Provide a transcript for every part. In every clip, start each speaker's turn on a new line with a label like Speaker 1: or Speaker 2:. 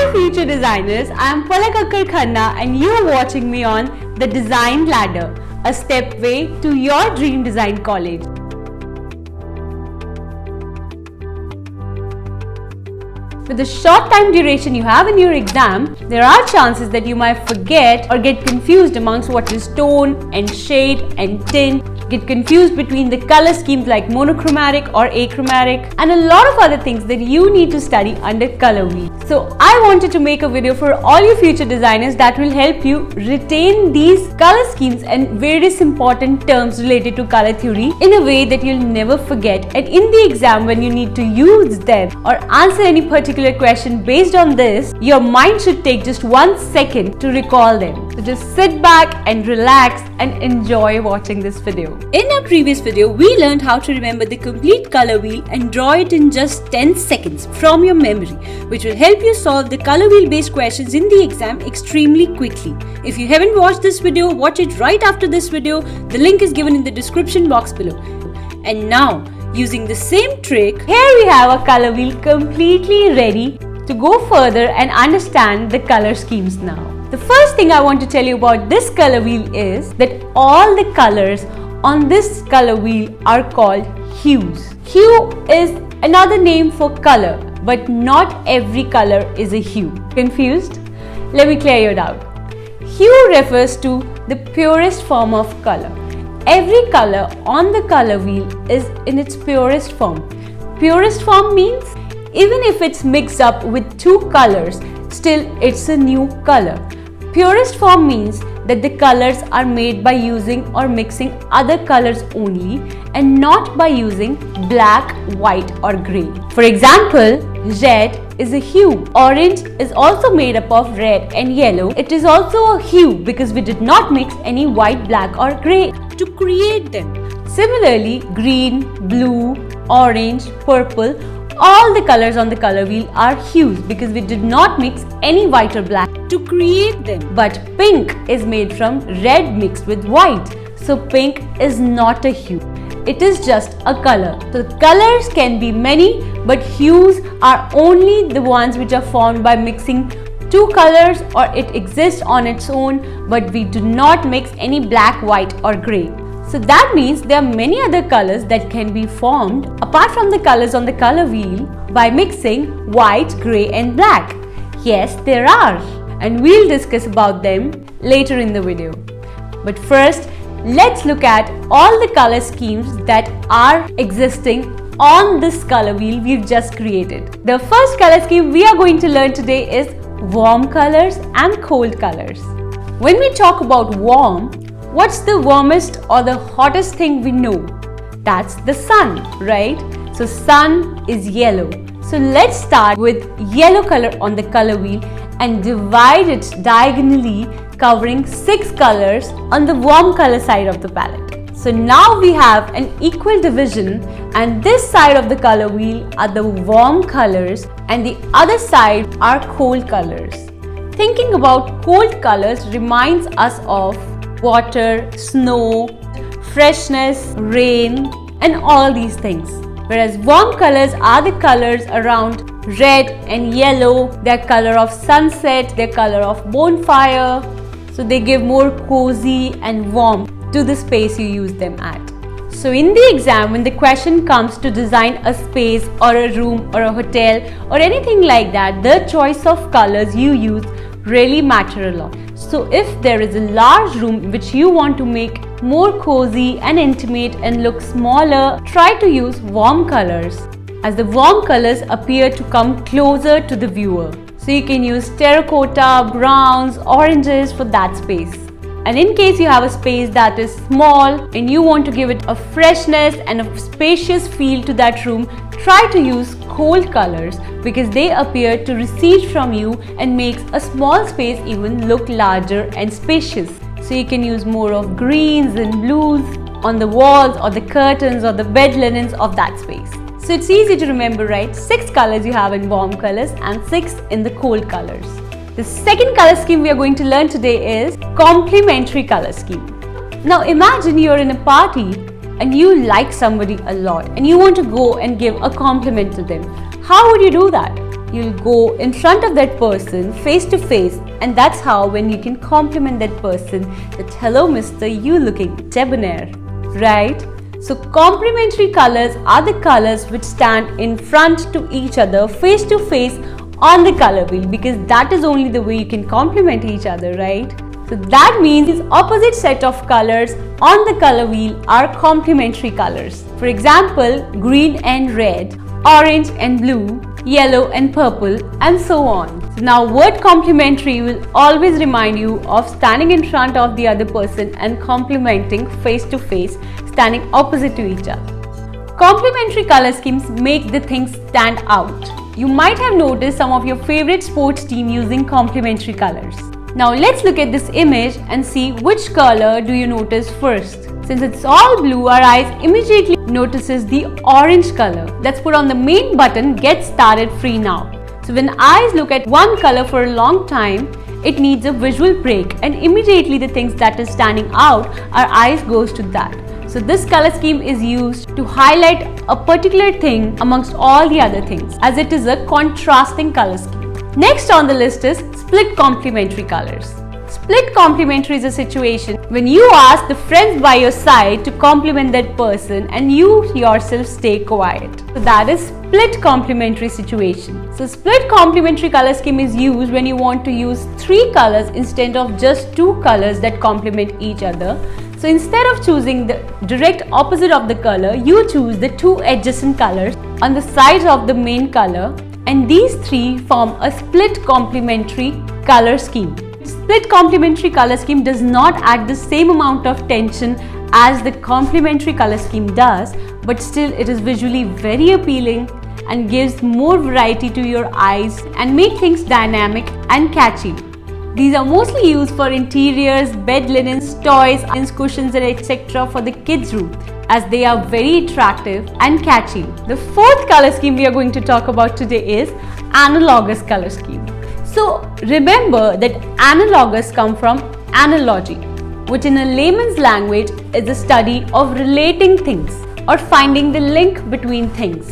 Speaker 1: Hi future designers, I am Palak Khanna and you are watching me on The Design Ladder, a stepway to your dream design college. With the short time duration you have in your exam, there are chances that you might forget or get confused amongst what is tone and shade and tint, get confused between the color schemes like monochromatic or achromatic, and a lot of other things that you need to study under color wheel. So I wanted to make a video for all you future designers that will help you retain these color schemes and various important terms related to color theory in a way that you'll never forget, and in the exam when you need to use them or answer any particular question based on this, your mind should take just 1 second to recall them. So just sit back and relax and enjoy watching this video. In our previous video, we learned how to remember the complete color wheel and draw it in just 10 seconds from your memory, which will help you solve the color wheel based questions in the exam extremely quickly. If you haven't watched this video, watch it right after this video. The link is given in the description box below. And now, using the same trick, here we have a color wheel completely ready to go further and understand the color schemes now. The first thing I want to tell you about this color wheel is that all the colors on this color wheel are called hues. Hue is another name for color, but not every color is a hue. Confused? Let me clear your doubt. Hue refers to the purest form of color. Every color on the color wheel is in its purest form. Purest form means even if it's mixed up with two colors, still it's a new color. Purest form means that the colors are made by using or mixing other colors only and not by using black, white or grey. For example, red is a hue. Orange is also made up of red and yellow. It is also a hue because we did not mix any white, black or grey to create them. Similarly, green, blue, orange, purple, all the colors on the color wheel are hues because we did not mix any white or black to create them. But pink is made from red mixed with white. So pink is not a hue. It is just a color. So colors can be many, but hues are only the ones which are formed by mixing two colors or it exists on its own, but we do not mix any black, white or grey. So that means there are many other colors that can be formed apart from the colors on the color wheel by mixing white, grey and black. Yes, there are, and we'll discuss about them later in the video. But first, let's look at all the color schemes that are existing on this color wheel we've just created. The first color scheme we are going to learn today is warm colors and cold colors. When we talk about warm, what's the warmest or the hottest thing we know? That's the sun, right? So sun is yellow. So let's start with yellow color on the color wheel and divide it diagonally, covering 6 colors on the warm color side of the palette. So now we have an equal division, and this side of the color wheel are the warm colors and the other side are cold colors. Thinking about cold colors reminds us of water, snow, freshness, rain and all these things. Whereas warm colors are the colors around red and yellow, their color of sunset, their color of bonfire. So they give more cozy and warmth to the space you use them at. So in the exam, when the question comes to design a space or a room or a hotel or anything like that, the choice of colors you use really matter a lot. So if there is a large room which you want to make more cozy and intimate and look smaller, try to use warm colors, as the warm colors appear to come closer to the viewer. So you can use terracotta, browns, oranges for that space. And in case you have a space that is small and you want to give it a freshness and a spacious feel to that room, try to use cold colors because they appear to recede from you and makes a small space even look larger and spacious. So you can use more of greens and blues on the walls or the curtains or the bed linens of that space. So it's easy to remember, right? 6 colors you have in warm colors and 6 in the cold colors. The second color scheme we are going to learn today is complementary color scheme. Now imagine you're in a party and you like somebody a lot and you want to go and give a compliment to them. How would you do that? you'll go in front of that person face to face, and that's how when you can compliment that person that, hello mister, you looking debonair, right? So complementary colors are the colors which stand in front to each other face to face on the color wheel, because that is only the way you can complement each other, right? So that means these opposite set of colors on the color wheel are complementary colors. For example, green and red, orange and blue, yellow and purple, and so on. So now word complementary will always remind you of standing in front of the other person and complimenting face to face, standing opposite to each other. Complementary color schemes make the things stand out. You might have noticed some of your favorite sports team using complementary colors. Now let's look at this image and see which color do you notice first. Since it's all blue, our eyes immediately notices the orange color that's put on the main button, Get Started Free Now. So when eyes look at one color for a long time, it needs a visual break, and immediately the things that is standing out, our eyes goes to that. So this color scheme is used to highlight a particular thing amongst all the other things, as it is a contrasting color scheme. Next on the list is split complementary colors. Split complementary is a situation when you ask the friends by your side to compliment that person and you yourself stay quiet. So that is split complementary situation. So split complementary color scheme is used when you want to use 3 colors instead of just 2 colors that complement each other. So instead of choosing the direct opposite of the color, you choose the 2 adjacent colors on the sides of the main color, and these 3 form a split complementary color scheme. Split complementary color scheme does not add the same amount of tension as the complementary color scheme does, but still it is visually very appealing and gives more variety to your eyes and make things dynamic and catchy. These are mostly used for interiors, bed linens, toys, cushions, and etc. for the kids' room, as they are very attractive and catchy. The 4th color scheme we are going to talk about today is analogous color scheme. So remember that analogous come from analogy, which in a layman's language is the study of relating things or finding the link between things.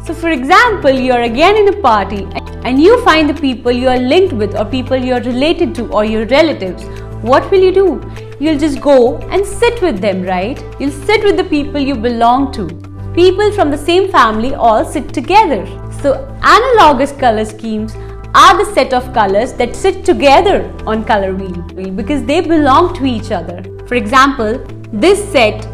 Speaker 1: So for example, you are again in a party and you find the people you are linked with or people you are related to or your relatives. What will you do? You'll just go and sit with them, right? You'll sit with the people you belong to. People from the same family all sit together. So analogous color schemes are the set of colors that sit together on color wheel because they belong to each other. For example, this set,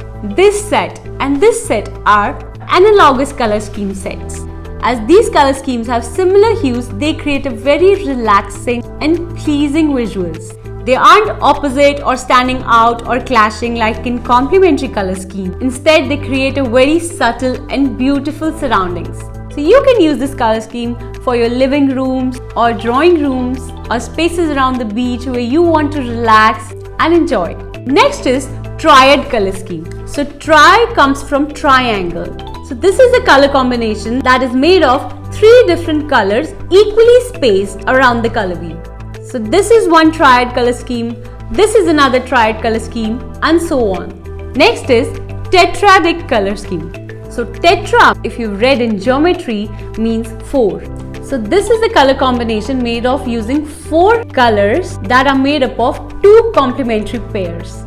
Speaker 1: and this set are analogous color scheme sets. As these color schemes have similar hues, they create a very relaxing and pleasing visuals. They aren't opposite or standing out or clashing like in complementary color scheme. Instead, they create a very subtle and beautiful surroundings. So you can use this color scheme for your living rooms or drawing rooms or spaces around the beach where you want to relax and enjoy. Next is Triad Color Scheme. So tri comes from triangle. So this is a color combination that is made of 3 different colors equally spaced around the color wheel. So this is one triad color scheme, this is another triad color scheme, and so on. Next is Tetrad Color Scheme. So tetra, if you've read in geometry, means 4. So this is the color combination made of using 4 colors that are made up of 2 complementary pairs.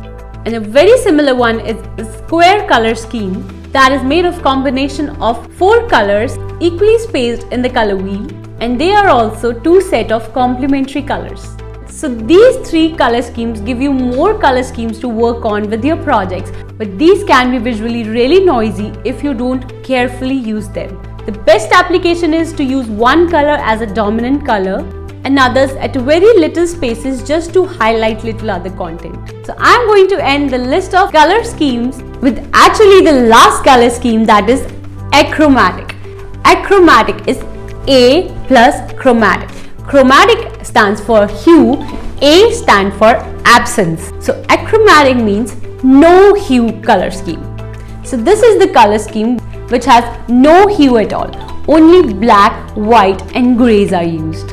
Speaker 1: And a very similar one is the square color scheme that is made of combination of 4 colors equally spaced in the color wheel, and they are also 2 set of complementary colors. So these 3 color schemes give you more color schemes to work on with your projects, but these can be visually really noisy if you don't carefully use them. The best application is to use one color as a dominant color and others at very little spaces just to highlight little other content. So I'm going to end the list of color schemes with actually the last color scheme, that is achromatic. Achromatic is A plus chromatic. Chromatic stands for hue, A stands for absence. So achromatic means no hue color scheme. So this is the color scheme which has no hue at all. Only black, white and grays are used.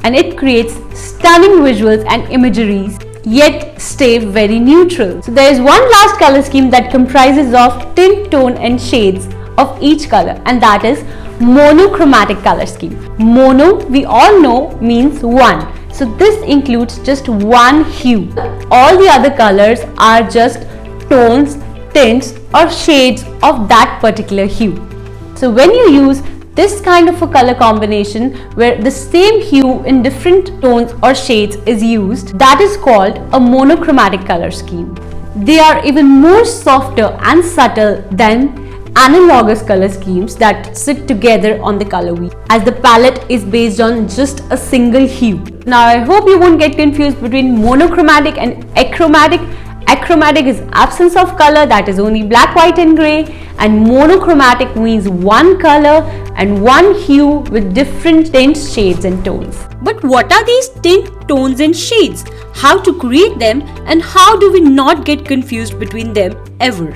Speaker 1: And it creates stunning visuals and imageries, yet stay very neutral. So there is one last color scheme that comprises of tint, tone and shades of each color, and that is monochromatic color scheme. Mono, we all know, means one. So this includes just one hue. All the other colors are just tones, tints or shades of that particular hue. So when you use this kind of a color combination where the same hue in different tones or shades is used, that is called a monochromatic color scheme. They are even more softer and subtle than analogous color schemes that sit together on the color wheel, as the palette is based on just a single hue. Now I hope you won't get confused between monochromatic and achromatic. Achromatic is absence of color, that is only black, white and grey, and monochromatic means one color and one hue with different tints, shades and tones. But what are these tint, tones and shades? How to create them, and how do we not get confused between them ever?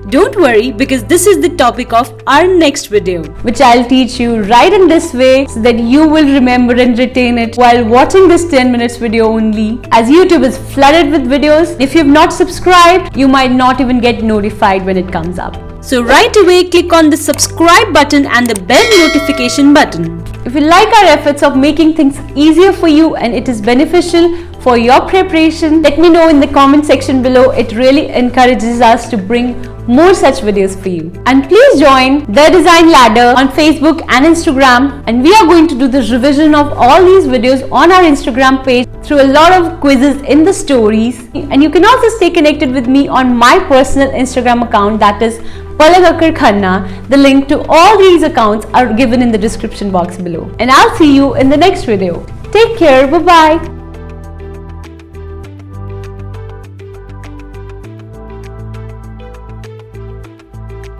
Speaker 1: Don't worry, because this is the topic of our next video, which I'll teach you right in this way so that you will remember and retain it while watching this 10 minutes video only, as YouTube is flooded with videos. If you have not subscribed, you might not even get notified when it comes up. So right away, click on the subscribe button and the bell notification button. If you like our efforts of making things easier for you and it is beneficial for your preparation, let me know in the comment section below. It really encourages us to bring more such videos for you. And please join The Design Ladder on Facebook and Instagram, and we are going to do the revision of all these videos on our Instagram page through a lot of quizzes in the stories. And you can also stay connected with me on my personal Instagram account, that is Palagakkar Khanna. The link to all these accounts are given in the description box below. And I'll see you in the next video. Take care. Bye-bye.